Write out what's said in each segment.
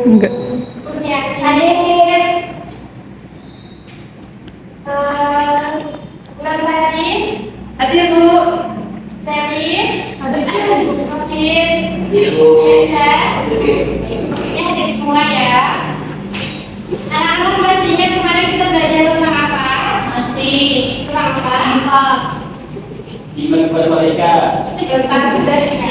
Enggak. Hadir Bu. Sally, hadir ini hadir semua ya. Anak-anak masih ingat kemarin kita belajar tentang apa? Masih tentang apa? Iman kepada mereka. Tentang mereka.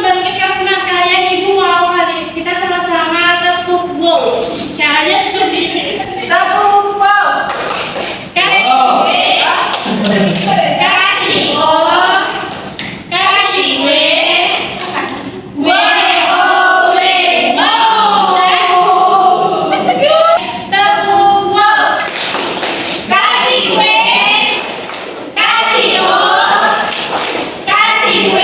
Membangkitkan semangat kalian itu mau kali kita sama-sama tepuk wow. Caranya seperti ini. Tepuk wow. Kasih O. Kasih O. Kasih W. W O W. Wow. Tepuk wow. Kasih W. Kasih O. Kasih W.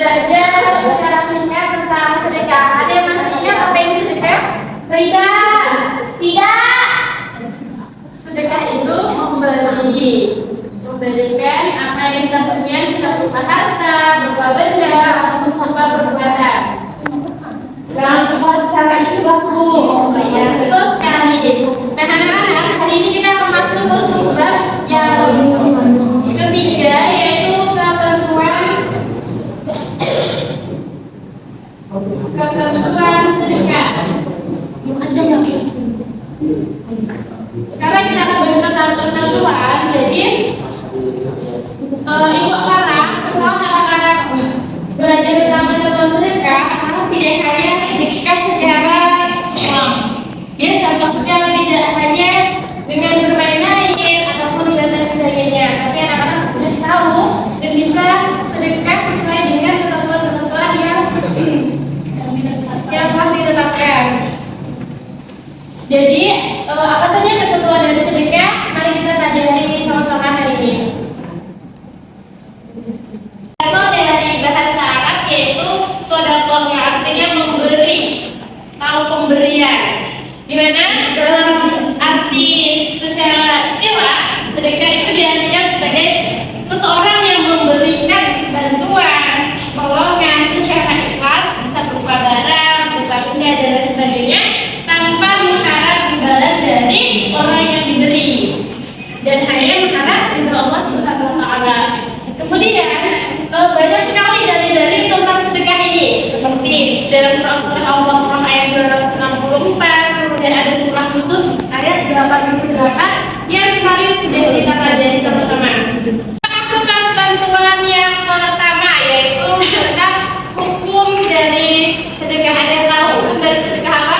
Belajar secara singkat tentang sedekah. Ada yang masih ingat apa yang sedekah? Tidak. Sedekah itu memberikan apa yang kita punya, bisa berupa harta, berupa benda, atau berupa perbuatan. Jangan lupa cara itu Bu. Ya, betul sekali. Nah anak-anak, hari ini kita akan masuk ke sumber yang ketiga, yaitu ketentuan sedekah. Karena kita akan belajar tentang ketentuan, jadi Ibu Farah, setelah anak-anak belajar tentang ketentuan sedekah, anak tidak hanya sedekah secara biasa, maksudnya tidak hanya dengan bermain-main ataupun dan sebagainya, tapi anak-anak sudah tahu dan bisa sedekah sesuai dengan ketentuan-ketentuan yang telah ditetapkan. Jadi apa saja ketentuan dari sedekah? Mari kita pelajari sama-sama hari ini. Asal dari bahasa Arab yaitu shadaqah, yang artinya memberi atau pemberian. Di mana dalam arti secara istilah sedekah itu diartikan sebagai seseorang yang memberikan bantuan, pertolongan secara ikhlas, bisa berupa barang, berupa benda dan lain sebagainya, tanpa mengharap imbalan dari orang yang diberi dan hanya mengharap ridha Allah Subhanahu wa taala. Kemudian banyak sekali dalil-dalil tentang sedekah ini, seperti dalam surah Al-Baqarah ayat 264, kemudian ada surah Yusuf ayat 88 yang kemarin sudah kita pelajari sama-sama. Masukkan ketentuan yang pertama yaitu tentang hukum dari sedekah. Ada yang tahu hukum dari sedekah apa?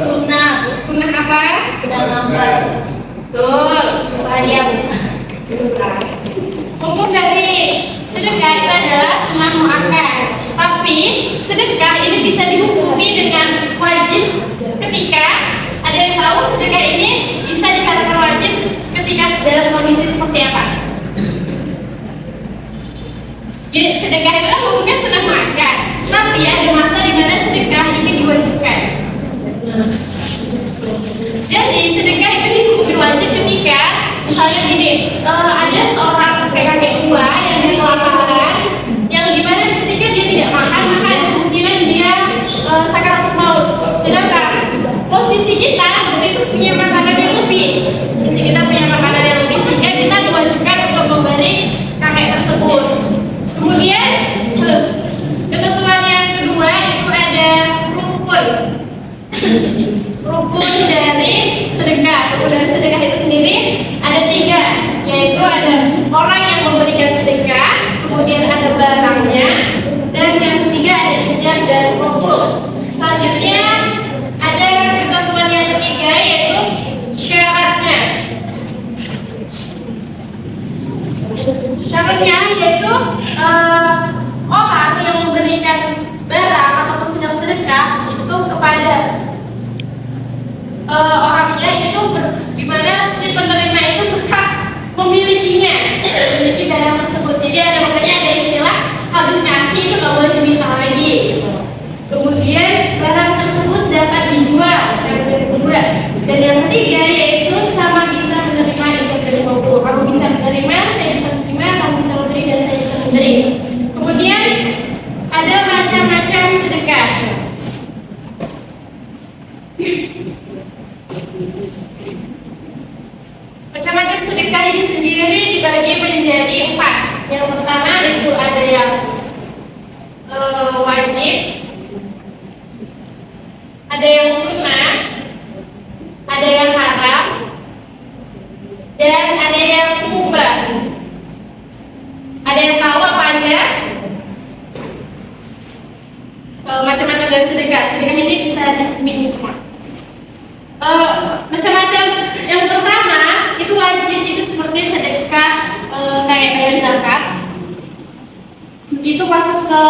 Sunnah. Sunnah apa? Sunnah lambat. Betul. Ayam. Hukum dari sedekah itu adalah sunnah muakkad. Tapi sedekah ini bisa dihukumi dengan wajib ketika ada yang tahu sedekah ini bisa dikatakan wajib ketika dalam kondisi seperti apa? Jadi sedekah itu kan hukumnya sunnah muakkad, tapi ada masa di mana sedekah ini diwajibkan. Jadi sedekah itu dihukumi wajib ketika misalnya gini, ada seorang kakek tua yang dari kelaparan, yang dimana ketika dia tidak makan maka ada kemungkinan dia sakaratul maut. Sedangkan posisi kita itu punya makanan yang lebih, posisi kita punya makanan yang lebih sehingga kita diwajibkan untuk memberi kakek tersebut. Kemudian ketentuan yang kedua itu ada rukun dari sedekah. Rukun dari sedekah itu sendiri ada 3, yaitu ada orang yang memberikan sedekah, kemudian ada barangnya, dan yang ketiga Selanjutnya ada ketentuan yang ketiga yaitu syaratnya. Syaratnya yaitu orang yang memberikan barang ataupun sedekah itu kepada orangnya itu dimana si penerima itu berhak memilikinya, memiliki barang tersebut. Jadi ada makanya ada istilah habis ngasih itu nggak boleh diminta lagi. Kemudian barang tersebut dapat dijual, dan yang ketiga yaitu sama bisa menerima ijab dari kabul. Kamu bisa menerima, saya bisa menerima, kamu bisa memberi dan saya bisa memberi. Kemudian ada macam-macam sedekah. Macam-macam sedekah ini sendiri dibagi menjadi 4. Yang pertama itu ada yang wajib, ada yang sunnah, ada yang haram, dan ada yang mubah. Ada yang tahu apa aja? Macam-macam dari sedekah. Sedekah ini bisa dipilih semua. Macam-macam. Yang pertama itu wajib, itu seperti sedekah kayak bayar zakat. Itu masuk ke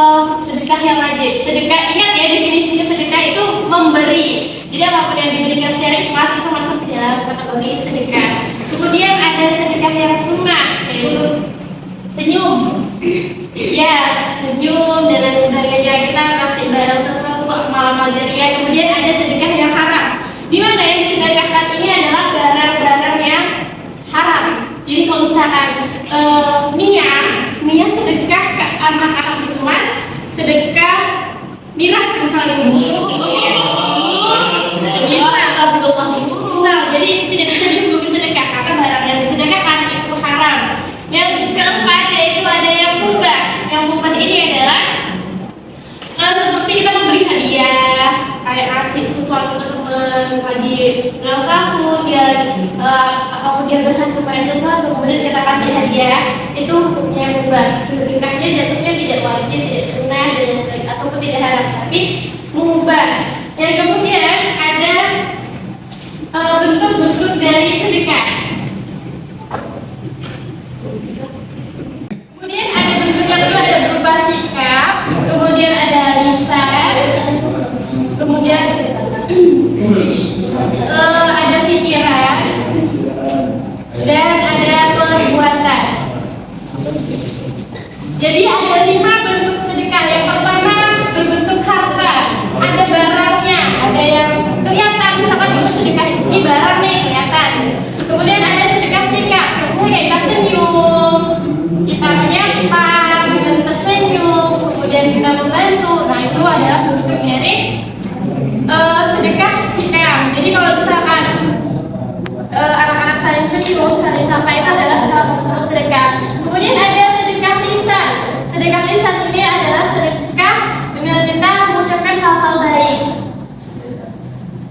sedekah yang wajib. Sedekah, ingat ya definisinya sedekah itu memberi. Jadi apapun yang diberikan secara ikhlas itu masuk ke dalam kategori sedekah. Kemudian ada sedekah yang sunnah, senyum, ya senyum dan lain sebagainya. Kita kasih barang sesuatu amal-amal dariya. Kemudian ada sedekah yang haram, di mana yang disedekahkan ini adalah barang-barang yang haram. Jadi kalau misalkan Mia sedekah ke anak-anak emas, sedekah miras misalnya, jadi tidak bisa dihukum sedekah karena barang yang disedekahkan itu haram. Yang keempat yaitu ada yang mubah. Yang mubah ini adalah seperti kita memberi hadiah, kayak ngasih sesuatu ke teman lagi ulang tahun dan apapun dia berhasil meraih sesuatu kemudian kita kasih hadiah, itu hukumnya mubah. Sedekahnya jatuhnya tidak wajib, tidak sunnah dan lain sebagainya ataupun tidak haram, tapi mubah. Yang kemudian ada bentuk-bentuk dari sedekah. Kemudian ada bentuk yang kedua, ada berupa sikap, kemudian ada lisan, kemudian ada pikiran, dan ada perbuatan. Jadi ada 5 bentuk sedekah. Yang pertama berbentuk harta, ada barangnya, ada yang kelihatan, misalkan itu sedekah ini barang nih kelihatan. Kemudian ada sedekah sikap, kayak kita senyum, kita menyapa dengan tersenyum, kemudian kita membantu. Nah itu adalah bentuk dari sedekah sikap. Jadi kalau misalkan anak-anak saling senyum, saling sapa, itu adalah salah satu sedekah. Kemudian ada sedekah lisan. Sedekah lisan ini adalah sedekah dengan kita mengucapkan hal-hal baik.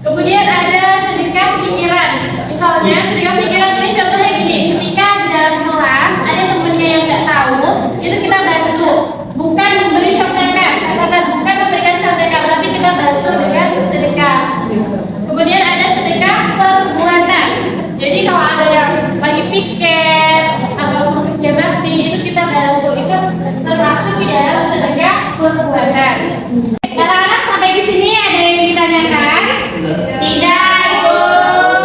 Kemudian ada sedekah pikiran. Misalnya sedekah pikiran ini contohnya gini, ketika di dalam kelas ada temennya yang nggak tahu, itu kita bantu, bukan memberi contekan, bukan memberikan contekan, tapi kita bantu dengan sedekah. Kemudian ada sedekah perbuatan. Jadi kalau ada yang lagi piket atau kerja bakti, itu kita bantu, itu termasuk di dalam sedekah perbuatan. Anak-anak sampai di sini ada yang ditanyakan? Tidak.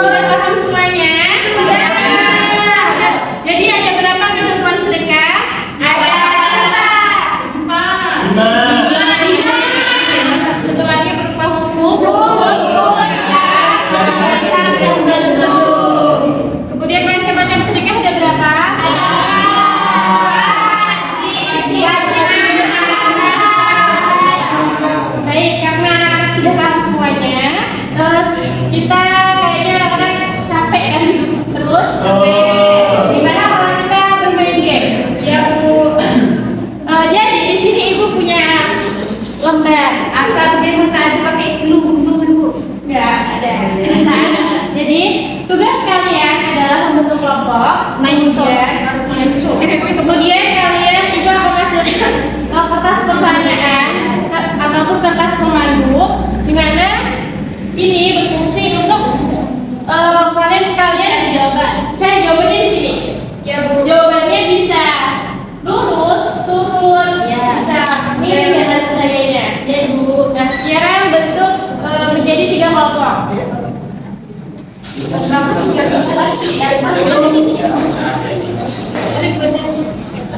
Sudah paham semuanya? Sudah. Jadi ada berapa ketentuan sedekah? Ada 5. Ketentuannya berupa hukum, syarat, dan bentuk. Kemudian macam-macam sedekah ada berapa? Ada 4. Baik, karena anak-anak sudah paham semuanya, kita kayaknya anak-anak capek kan duduk terus. Gimana kalau kita bermain game? Ya Bu. Jadi di sini Ibu punya lembar. Asal game tadi pakai dulu. Ya ada. Jadi tugas kalian adalah membentuk kelompok. Kemudian kalian juga menghasilkan kertas pertanyaan ataupun kertas pemandu, di mana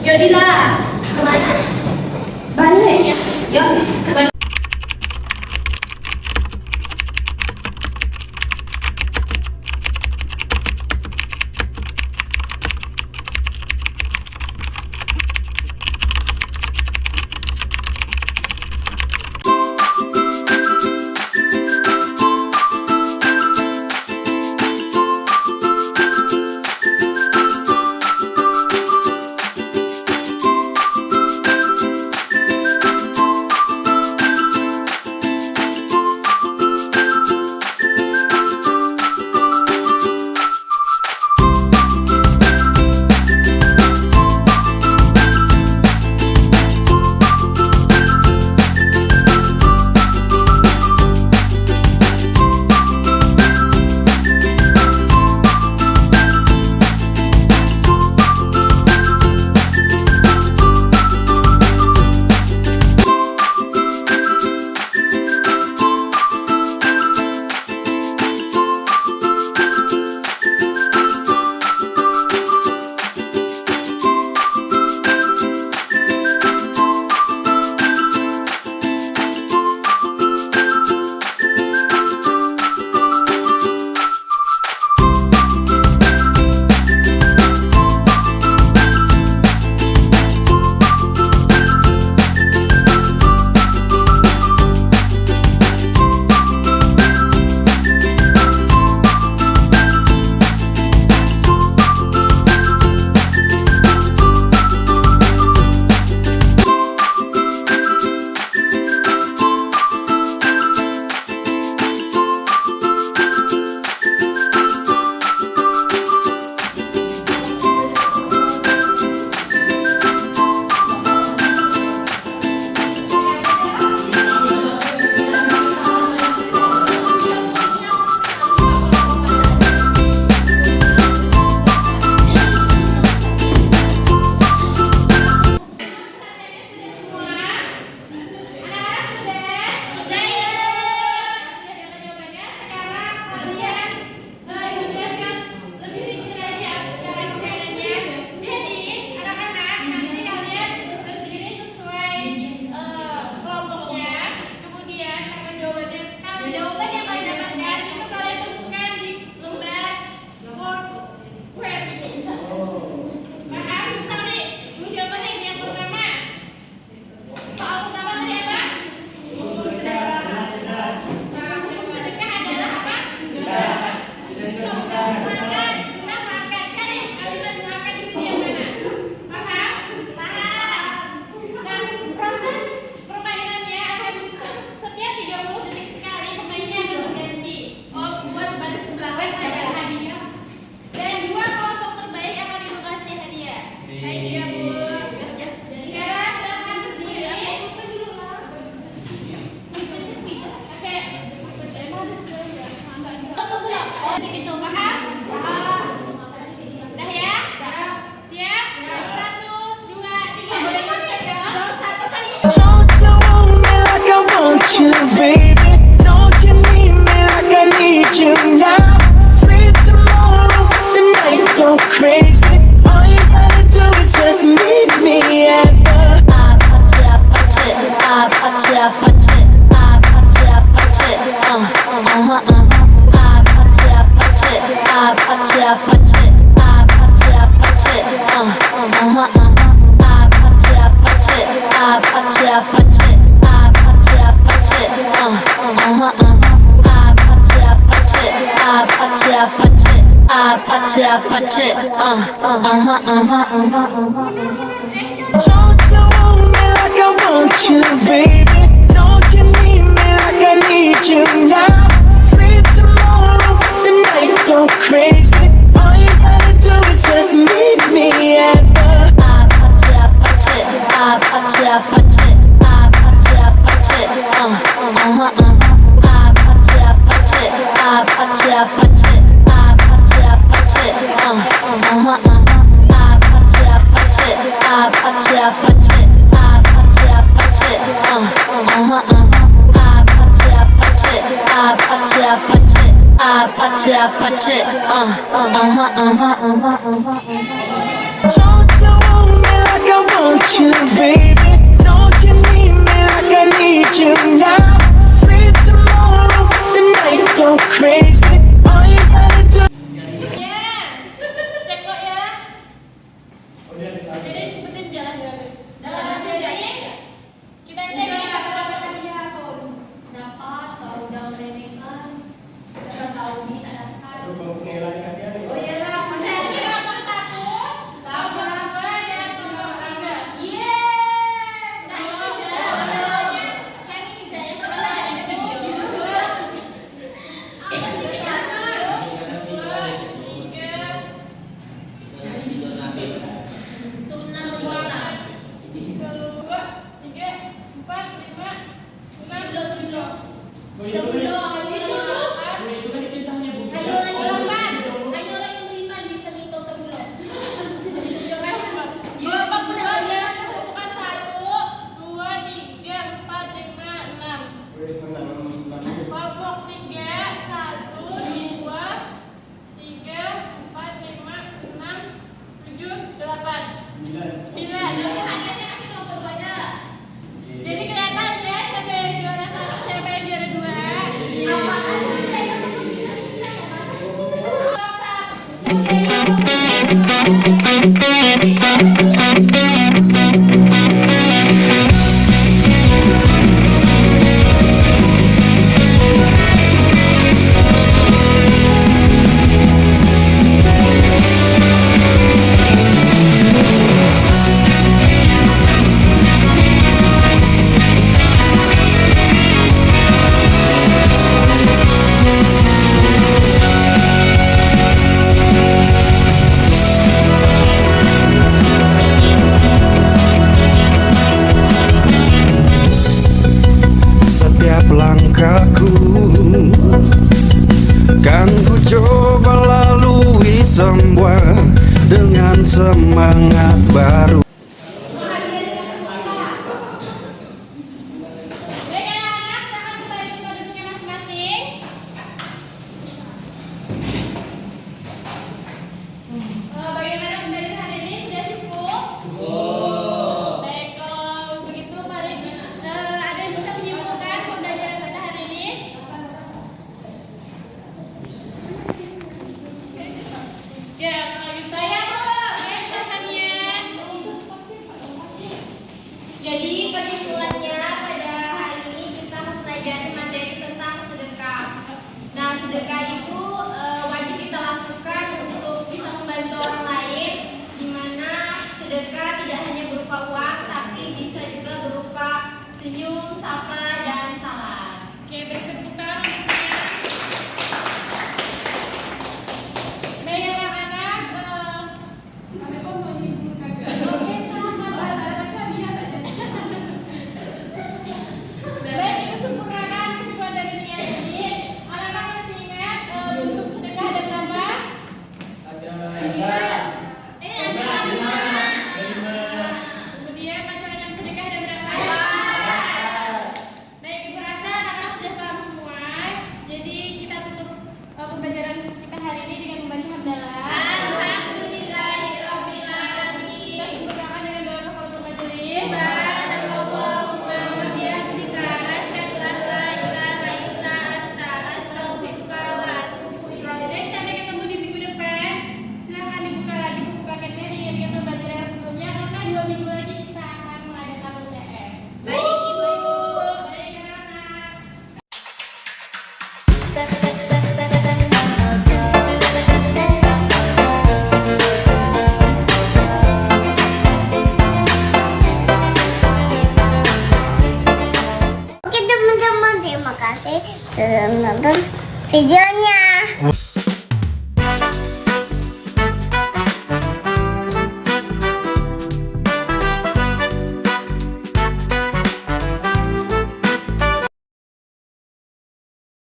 Jadilah kemana? Balik ya. Yuk. Don't you want me like I want you, baby? Don't you need me like I need you now? Sleep tomorrow, tonight go crazy. All you gotta do. Ya, cek kok ya. Jadi cepetin jalan-jalan. Dalam sini kita cek ya Dapat atau udah meremehkan? Udah tahu diadakan. Oh iya lah, Nah, ini nomor 1, nomor 2 dan nomor 3. Nah itu jalan. Yang ini Jaya, pertama yang ada video. Apa sih satu? 2, 3, Sunnah wala. 2, 3, 4, 5, 6, Sebelum. Ayo orang yang beriman bisa ngitung sebelum. Dua, empat, bukan 1, 2, 3, 4, 5, 6. Kelompok 3, 1, 2, 3, 4, 5, 6, 7, 8, 9. Hadiahnya kasih kelompok dua aja. Jadi kelihatan ya siapa yang juara 1, siapa yang juara 2. Apaan? Setiap langkahku kan ku coba lalui semua dengan semangat baru. Baik anak-anak, sekarang kembali ke duduknya masing-masing. Bagaimana pembelajaran hari ini? Sudah cukup? Baik, kalau begitu mari ada yang bisa menyimpulkan pembelajaran kita hari ini? Ya, kalau gitu saya silakan ya. Jadi kesimpulannya pada hari ini kita mempelajari materi tentang sedekah. Nah, sedekah itu wajib kita lakukan untuk bisa membantu orang lain, di mana sedekah tidak hanya berupa uang, tapi bisa juga berupa senyum, sapa, dan salam. Oke, beri tepuk tangan untuknya. Baik anak-anak, kami pun mau nyimpulkan. Oke, sama baik, kita sempurnakan kesimpulan dari niat ini. Anak-anak masih ingat bentuk sedekah ada berapa? Kemudian macam-macam sedekah ada berapa? Baik, Ibu rasa anak-anak sudah paham semua. Jadi kita tutup pembelajaran kita hari ini dengan membaca hamdalah. Alhamdulillahirabbil alamin. Kita sempurnakan dengan doa kafaratul majelis. Subhanakallahumma wa bihamdika asyhadu an la ilaha illa anta astaghfiruka wa atubu ilaik. Baik, sampai ketemu di minggu depan. Silahkan dibuka lagi buku paketnya diingat pembelajaran yang sebelumnya karena 2 minggu lagi kita akan mengadakan UTS. Baik Ibu. Baik anak-anak. Oke teman-teman, terima kasih sudah menonton video